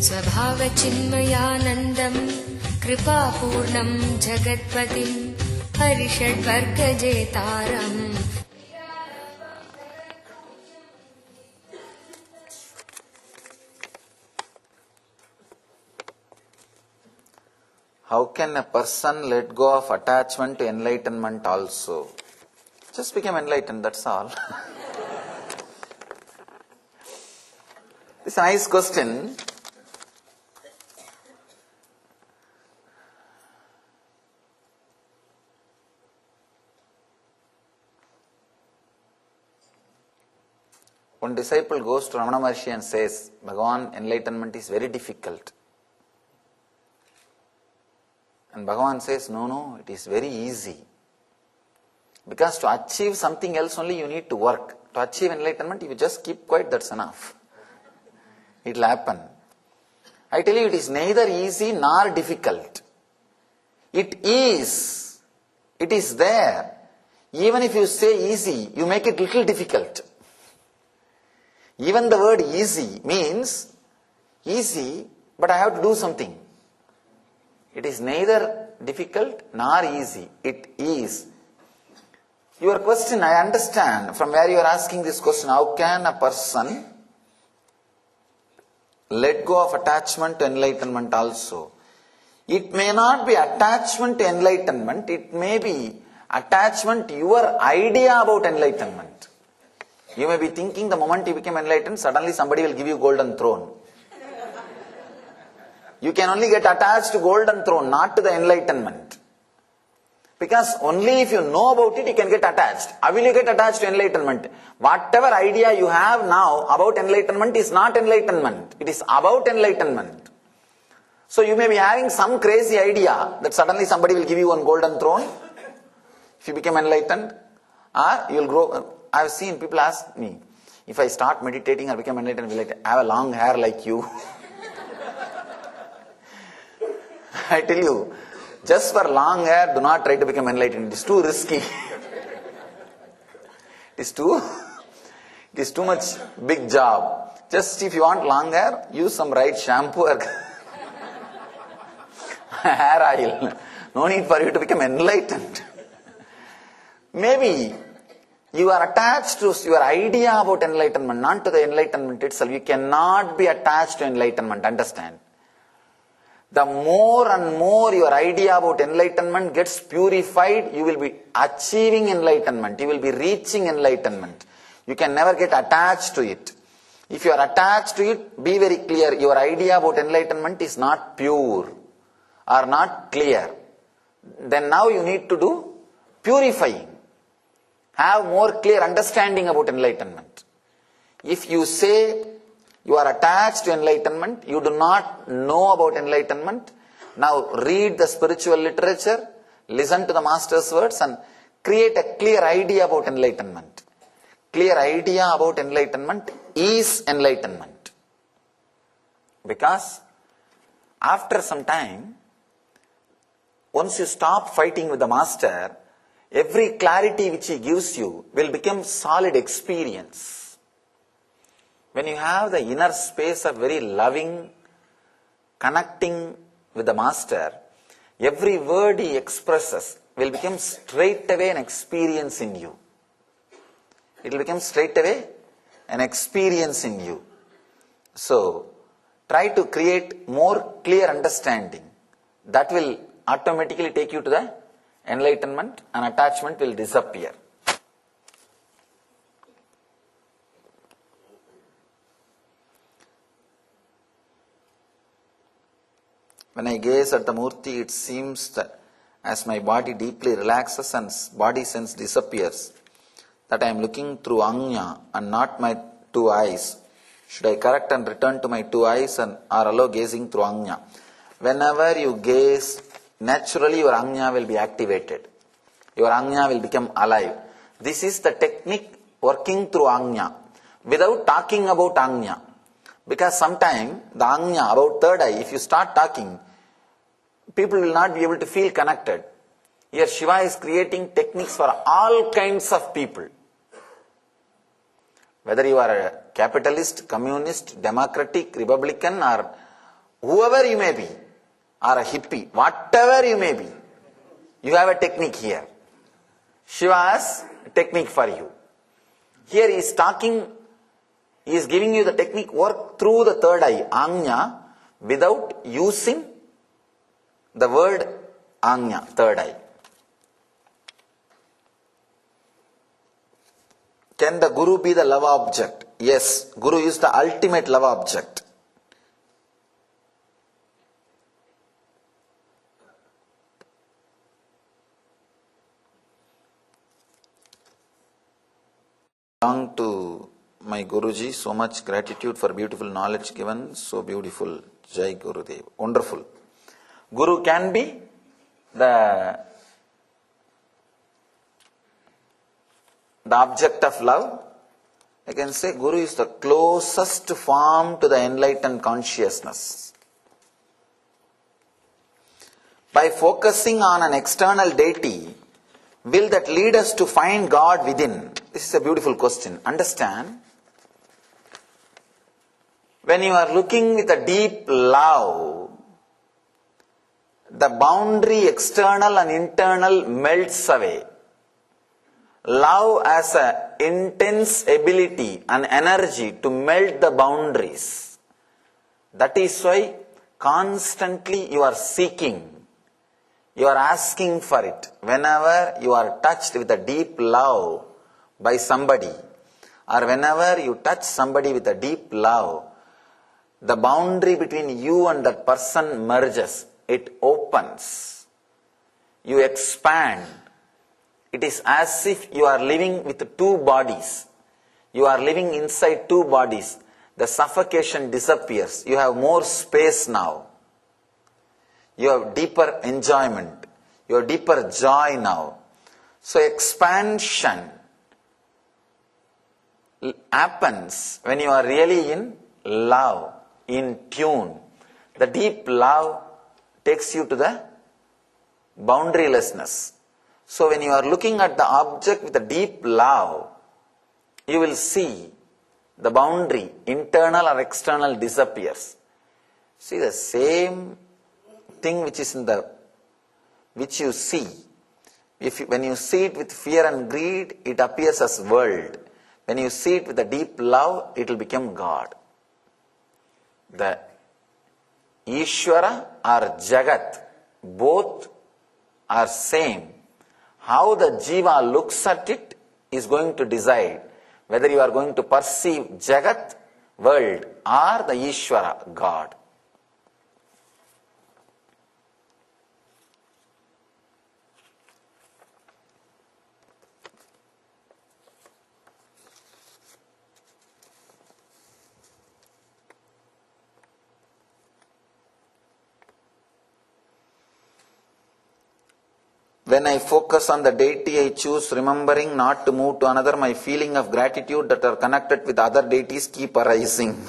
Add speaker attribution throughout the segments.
Speaker 1: स्वभावचिन्मयानन्दं कृपापूर्णं जगत्पतिं हरिषड्वर्गजेतारम्.
Speaker 2: How can a person let go of attachment to enlightenment also? Just become enlightened, that's all. It's a nice question. One disciple goes to Ramana Maharshi and says, Bhagavan, enlightenment is very difficult. And Bhagavan says, no, it is very easy. Because to achieve something else only you need to work. To achieve enlightenment, if you just keep quiet, that's enough. It will happen. I tell you, it is neither easy nor difficult. It is. It is there. Even if you say easy, you make it little difficult. Even the word easy means easy, but I have to do something. It is neither difficult nor easy. It is. Your question, I understand from where you are asking this question. How can a person let go of attachment to enlightenment also? It may not be attachment to enlightenment. It may be attachment to your idea about enlightenment. You may be thinking the moment you become enlightened, suddenly somebody will give you golden throne. You can only get attached to golden throne, not to the enlightenment. Because only if you know about it, you can get attached. How will you get attached to enlightenment? Whatever idea you have now about enlightenment is not enlightenment. It is about enlightenment. So you may be having some crazy idea that suddenly somebody will give you one golden throne if you become enlightened. Or you will grow. I have seen people ask me, if I start meditating or become enlightened, will I have a long hair like you? I tell you, just for long hair, do not try to become enlightened. It is too risky. It is too much big job. Just if you want long hair, use some right shampoo or hair oil. No need for you to become enlightened. Maybe you are attached to your idea about enlightenment, not to the enlightenment itself. You cannot be attached to enlightenment, understand? The more and more your idea about enlightenment gets purified, you will be achieving enlightenment. You will be reaching enlightenment. You can never get attached to it. If you are attached to it, be very clear. Your idea about enlightenment is not pure or not clear. Then now you need to do purifying. Have more clear understanding about enlightenment. If you say you are attached to enlightenment, you do not know about enlightenment, now read the spiritual literature, listen to the master's words and create a clear idea about enlightenment. Clear idea about enlightenment is enlightenment. Because after some time, once you stop fighting with the master, every clarity which he gives you will become solid experience. When you have the inner space of very loving, connecting with the master, every word he expresses will become straight away an experience in you. It will become straight away an experience in you. So, try to create more clear understanding. That will automatically take you to the enlightenment and attachment will disappear. When I gaze at the Murti, it seems that as my body deeply relaxes and body sense disappears, that I am looking through Anya and not my two eyes. Should I correct and return to my two eyes or allow gazing through Anya? Whenever you gaze, naturally your Anya will be activated. Your Anya will become alive. This is the technique working through Anya, without talking about Anya. Because sometimes the Anya, about third eye, if you start talking, people will not be able to feel connected. Here Shiva is creating techniques for all kinds of people. Whether you are a capitalist, communist, democratic, republican or whoever you may be, or a hippie, whatever you may be, you have a technique here. Shiva has a technique for you. Here he is talking, he is giving you the technique, work through the third eye, Anya, without using the word Anya, third eye. Can the Guru be the love object? Yes, Guru is the ultimate love object. Belong to my Guruji, so much gratitude for beautiful knowledge given, so beautiful. Jai Gurudev. Wonderful. Guru can be the object of love. I can say Guru is the closest form to the enlightened consciousness. By focusing on an external deity, will that lead us to find God within? This is a beautiful question. Understand, when you are looking with a deep love, the boundary external and internal melts away. Love has an intense ability and energy to melt the boundaries. That is why constantly you are seeking. You are asking for it. Whenever you are touched with a deep love by somebody, or whenever you touch somebody with a deep love, the boundary between you and that person merges. It opens. You expand. It is as if you are living with two bodies. You are living inside two bodies. The suffocation disappears. You have more space now. You have deeper enjoyment. You have deeper joy now. So expansion happens when you are really in love, in tune. The deep love takes you to the boundarylessness. So when you are looking at the object with a deep love, you will see the boundary, internal or external, disappears. See, the same thing which is which you see. When you see it with fear and greed, it appears as world. When you see it with a deep love, it will become God. The eshwara or Jagat, both are same. How the Jiva looks at it is going to decide whether you are going to perceive Jagat, world, or the eshwara, God. When I focus on the deity, I choose remembering not to move to another. My feeling of gratitude that are connected with other deities keep arising.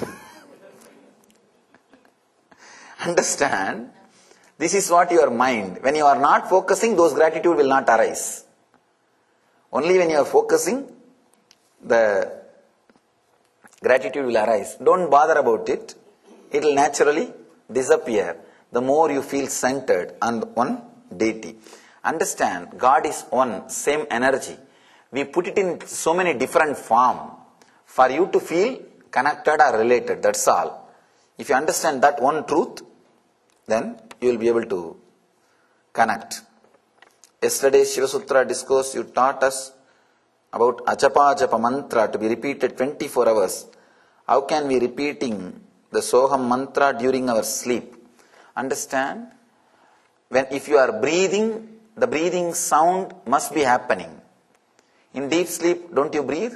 Speaker 2: Understand? This is what your mind. When you are not focusing, those gratitude will not arise. Only when you are focusing, the gratitude will arise. Don't bother about it. It will naturally disappear. The more you feel centered on one deity. Understand, God is one, same energy. We put it in so many different forms for you to feel connected or related, that's all. If you understand that one truth, then you will be able to connect. Yesterday's Shiva Sutra discourse, you taught us about Ajapa mantra to be repeated 24 hours. How can we repeating the Soham mantra during our sleep? Understand, if you are breathing, the breathing sound must be happening. In deep sleep, don't you breathe?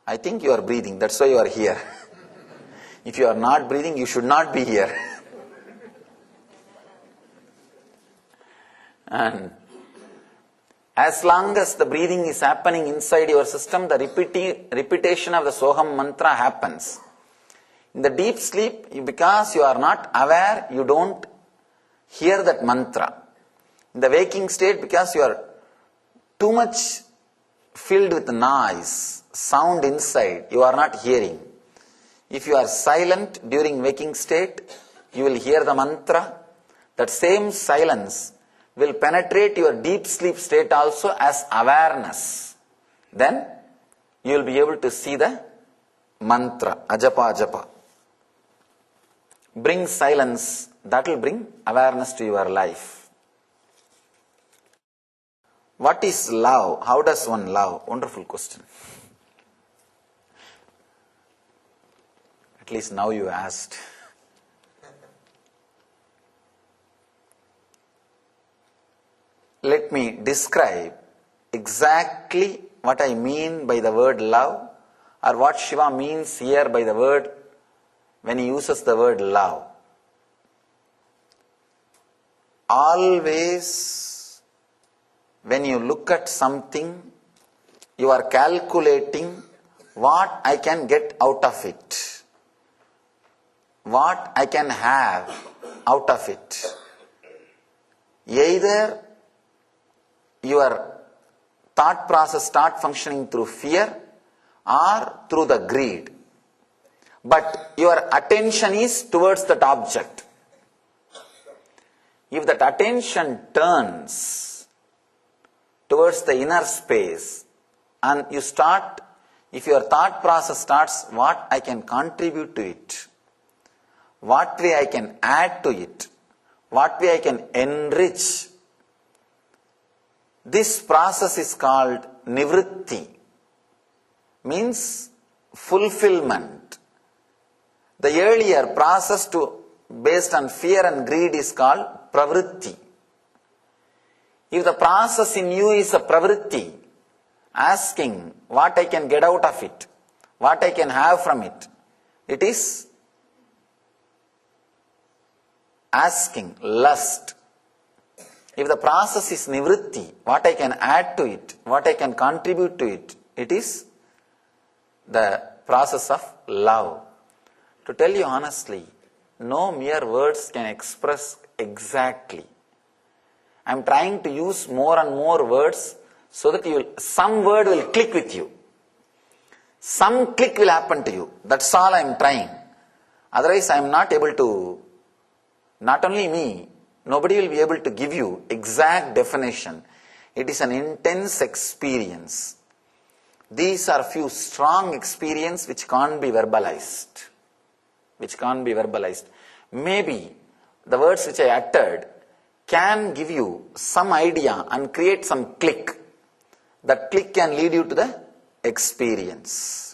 Speaker 2: I think you are breathing, that's why you are here. If you are not breathing, you should not be here. And as long as the breathing is happening inside your system, the repetition of the Soham mantra happens. In the deep sleep, because you are not aware, you don't hear that mantra. In the waking state, because you are too much filled with noise, sound inside, you are not hearing. If you are silent during waking state, you will hear the mantra, that same silence will penetrate your deep sleep state also as awareness. Then you will be able to see the mantra, ajapa ajapa. Bring silence, that will bring awareness to your life. What is love? How does one love? Wonderful question. At least now you asked. Let me describe exactly what I mean by the word love, or what Shiva means here by the word when he uses the word love. Always, when you look at something, you are calculating what I can get out of it, what I can have out of it. Either your thought process start functioning through fear or through the greed. But your attention is towards that object. If that attention turns towards the inner space and you start, if your thought process starts, what I can contribute to it, what way I can add to it, what way I can enrich. This process is called nivritti, means fulfillment. The earlier process based on fear and greed is called pravritti. If the process in you is a pravritti, asking what I can get out of it, what I can have from it, it is asking, lust. If the process is nivritti, what I can add to it, what I can contribute to it, it is the process of love. To tell you honestly, no mere words can express exactly. I am trying to use more and more words so that some word will click with you. Some click will happen to you. That's all I am trying. Otherwise I am not able to, not only me, nobody will be able to give you exact definition. It is an intense experience. These are few strong experiences which can't be verbalized. Maybe the words which I uttered can give you some idea and create some click. That click can lead you to the experience.